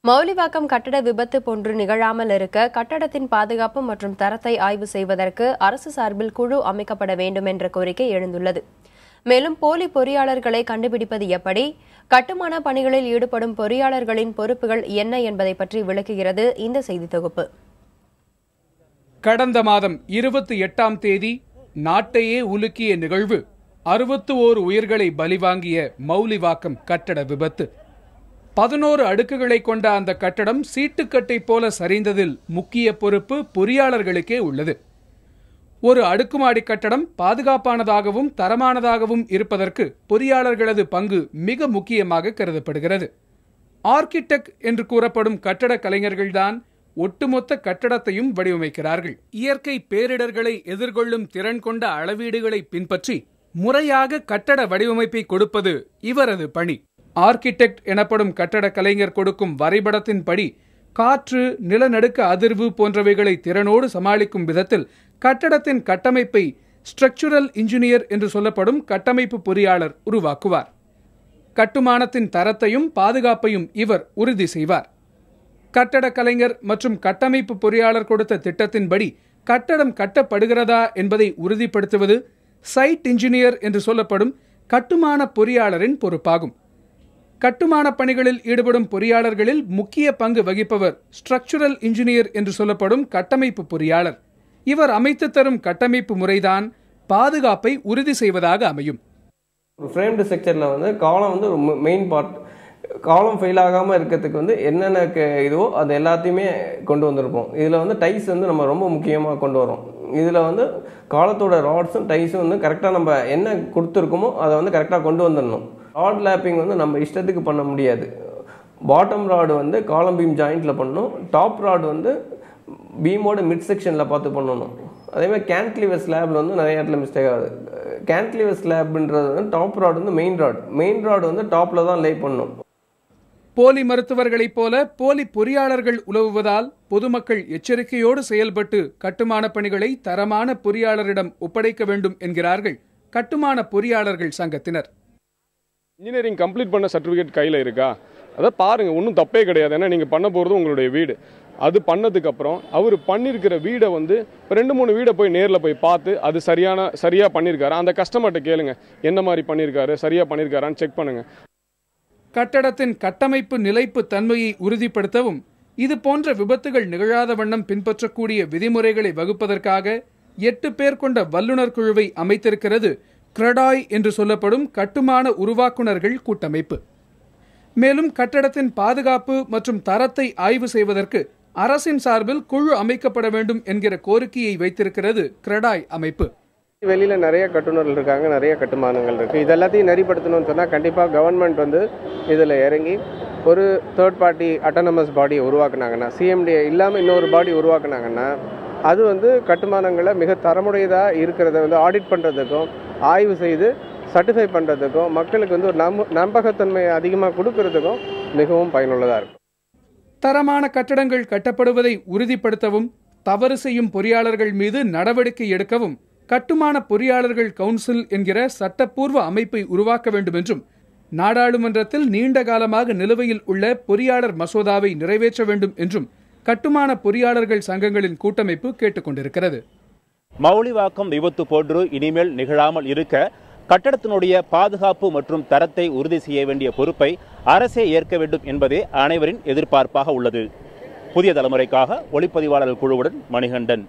மௌலிவாக்கம் கட்டட விபத்து போன்று நிகழாமல் இருக்க கட்டடத்தின் பாதுகாப்பு மற்றும் தரத்தை ஆய்வு செய்வதற்கு அரசு சார்பில் குழு அமைக்கப்பட வேண்டும் என்ற கோரிக்கை எழுந்துள்ளது. மேலும் போலி பொறியாளர்களை கண்டுபிடிப்பது எப்படி, கட்டுமான பணிகளில் ஈடுபடும் பொறியாளர்களின் பொறுப்புகள் என்ன என்பதை பற்றி விளக்குகிறது இந்த செய்தி தொகுப்பு. கடந்த மாதம் 28ஆம் தேதி நாட்டையே உலுக்கிய நிகழ்வு 61 உயிர்களை பலிவாங்கிய மௌலிவாக்கம் கட்டட விபத்து. 11 அடுக்குகளை கொண்ட அந்த கட்டடம் சீட்டுக்கட்டை போல சரிந்ததில் முக்கிய பொறுப்பு பொறியாளர்களுக்கே உள்ளது. ஒரு அடுக்குமாடி கட்டடம் பாதுகாப்பானதாகவும் தரமானதாகவும் இருப்பதற்கு பொறியாளர்களது பங்கு மிக முக்கியமாக கருதப்படுகிறது. ஆர்கிடெக்ட் என்று கூறப்படும் கட்டட கலைஞர்கள்தான் ஒட்டுமொத்த கட்டடத்தையும் வடிவமைக்கிறார்கள். இயற்கை பேரிடர்களை எதிர்கொள்ளும் திறன் கொண்ட அளவீடுகளை பின்பற்றி முறையாக கட்டட வடிவமைப்பை கொடுப்பது இவரது பணி. ஆர்கிடெக்ட் எனப்படும் கட்டட கலைஞர் கொடுக்கும் வரைபடத்தின்படி காற்று, நிலநடுக்க அதிர்வு போன்றவைகளை திறனோடு சமாளிக்கும் விதத்தில் கட்டடத்தின் கட்டமைப்பை ஸ்ட்ரக்சரல் இன்ஜினியர் என்று சொல்லப்படும் கட்டமைப்பு பொறியாளர் உருவாக்குவார். கட்டுமானத்தின் தரத்தையும் பாதுகாப்பையும் இவர் உறுதி செய்வார். கட்டட கலைஞர் மற்றும் கட்டமைப்பு பொறியாளர் கொடுத்த திட்டத்தின்படி கட்டடம் கட்டப்படுகிறதா என்பதை உறுதிப்படுத்துவது சைட் இன்ஜினியர் என்று சொல்லப்படும் கட்டுமான பொறியாளரின் பொறுப்பாகும். கட்டுமான பணிகளில் ஈடுபடும் பொறியாளர்களில் முக்கிய பங்கு வகிப்பவர் ஸ்ட்ரக்சரல் இன்ஜினியர் என்று சொல்லப்படும் கட்டமைப்பு பொறியாளர். இவர் அமைத்து தரும் கட்டமைப்பு முறைதான் பாதுகாப்பை உறுதி செய்வதாக அமையும். ஃப்ரேம்டு ஸ்ட்ரக்சரில் காலம் ஒரு மெயின் பார்ட். காலம் ஃபெயில் ஆகாமல் இருக்கிறதுக்கு என்னென்ன இதுவோ அது எல்லாத்தையுமே கொண்டு வந்திருப்போம். இதில் டைஸ் நம்ம ரொம்ப முக்கியமாக கொண்டு வரோம். இதில் காலத்தோட ராட்ஸும் டைஸும் கரெக்டாக நம்ம என்ன கொடுத்துருக்கோமோ அதை கரெக்டாக கொண்டு வந்துடணும். ராட் லேப்பிங் நம்ம இஷ்டத்துக்கு பண்ண முடியாது. பாட்டம் ராடு காலம் பீம் ஜாயிண்டில் பண்ணணும். டாப் ராடு பீமோட மிட் செக்ஷனில் பார்த்து பண்ணணும். அதேமாதிரி கேன்டிலிவர் ஸ்லாபில் நிறைய இடத்துல மிஸ்டேக் ஆகுது. கேன்டிலிவர் ஸ்லாப்ன்றது டாப் ராடு மெயின் ராடு டாப்பில் தான் லே பண்ணணும். போலி மருத்துவர்களைப் போல போலி பொறியாளர்கள் உலவுவதால் பொதுமக்கள் எச்சரிக்கையோடு செயல்பட்டு கட்டுமான பணிகளை தரமான பொறியாளரிடம் ஒப்படைக்க வேண்டும் என்கிறார்கள் கட்டுமான பொறியாளர்கள் சங்கத்தினர். இன்ஜினியரிங் கம்ப்ளீட் பண்ண சர்டிஃபிகேட் கையில் இருக்கா? அதை பாருங்கள், ஒன்றும் தப்பே கிடையாது. ஏன்னா நீங்கள் பண்ண போகிறது உங்களுடைய வீடு. அது பண்ணதுக்கப்புறம் அவர் பண்ணியிருக்கிற வீடை 2-3 வீடை போய் நேரில் போய் பார்த்து அது சரியாக பண்ணியிருக்காரு. அந்த கஸ்டமர்கிட்ட கேளுங்க, என்ன மாதிரி பண்ணியிருக்காரு, சரியாக பண்ணியிருக்காரான்னு செக் பண்ணுங்கள். கட்டடத்தின் கட்டமைப்பு நிலைப்பு தன்மையை உறுதிப்படுத்தவும் இது போன்ற விபத்துகள் நிகழாத வண்ணம் பின்பற்றக்கூடிய விதிமுறைகளை வகுப்பதற்காக 8 பேர் கொண்ட வல்லுநர் குழுவை அமைத்திருக்கிறது கிரடாய் என்று சொல்லப்படும் கட்டுமான உருவாக்குநர்கள் கூட்டமைப்பு. மேலும் கட்டடத்தின் பாதுகாப்பு மற்றும் தரத்தை ஆய்வு செய்வதற்கு அரசின் சார்பில் குழு அமைக்கப்பட வேண்டும் என்கிற கோரிக்கையை வைத்திருக்கிறது கிரடாய் அமைப்பு. வெளியில் நிறைய கட்டுநர்கள் இருக்காங்க, நிறைய கட்டுமானங்கள் இருக்குது. இதெல்லாத்தையும் நெறிப்படுத்தணும்னு சொன்னால் கண்டிப்பாக கவர்மெண்ட் இதில் இறங்கி ஒரு தேர்ட் பார்ட்டி அட்டானமஸ் பாடியை உருவாக்குனாங்கன்னா, சிஎம்டி இல்லாமல் இன்னொரு பாடி உருவாக்குனாங்கன்னா அது கட்டுமானங்களை மிக தரமுடையதாக இருக்கிறத ஆடிட் பண்ணுறதுக்கும் ஆய்வு செய்து சர்டிஃபை பண்ணுறதுக்கும் மக்களுக்கு ஒரு நம்பகத்தன்மையை அதிகமாக கொடுக்கறதுக்கும் மிகவும் பயனுள்ளதாக இருக்கும். தரமான கட்டடங்கள் கட்டப்படுவதை உறுதிப்படுத்தவும் தவறு செய்யும் பொறியாளர்கள் மீது நடவடிக்கை எடுக்கவும் கட்டுமான பொறியாளர்கள் கவுன்சில் என்கிற சட்டப்பூர்வ அமைப்பை உருவாக்க வேண்டும் என்றும் நாடாளுமன்றத்தில் நீண்ட காலமாக நிலுவையில் உள்ள பொறியாளர் மசோதாவை நிறைவேற்ற வேண்டும் என்றும் கட்டுமான பொறியாளர்கள் சங்கங்களின் கூட்டமைப்பு கேட்டுக்கொண்டிருக்கிறது. மௌலிவாக்கம் விபத்து போன்று இனிமேல் நிகழாமல் இருக்க கட்டடத்தினுடைய பாதுகாப்பு மற்றும் தரத்தை உறுதி செய்ய வேண்டிய பொறுப்பை அரசே ஏற்க வேண்டும் என்பதே அனைவரின் எதிர்பார்ப்பாக உள்ளது. புதிய தலைமுறைக்காக ஒளிப்பதிவாளர் குழுவுடன் மணிகண்டன்.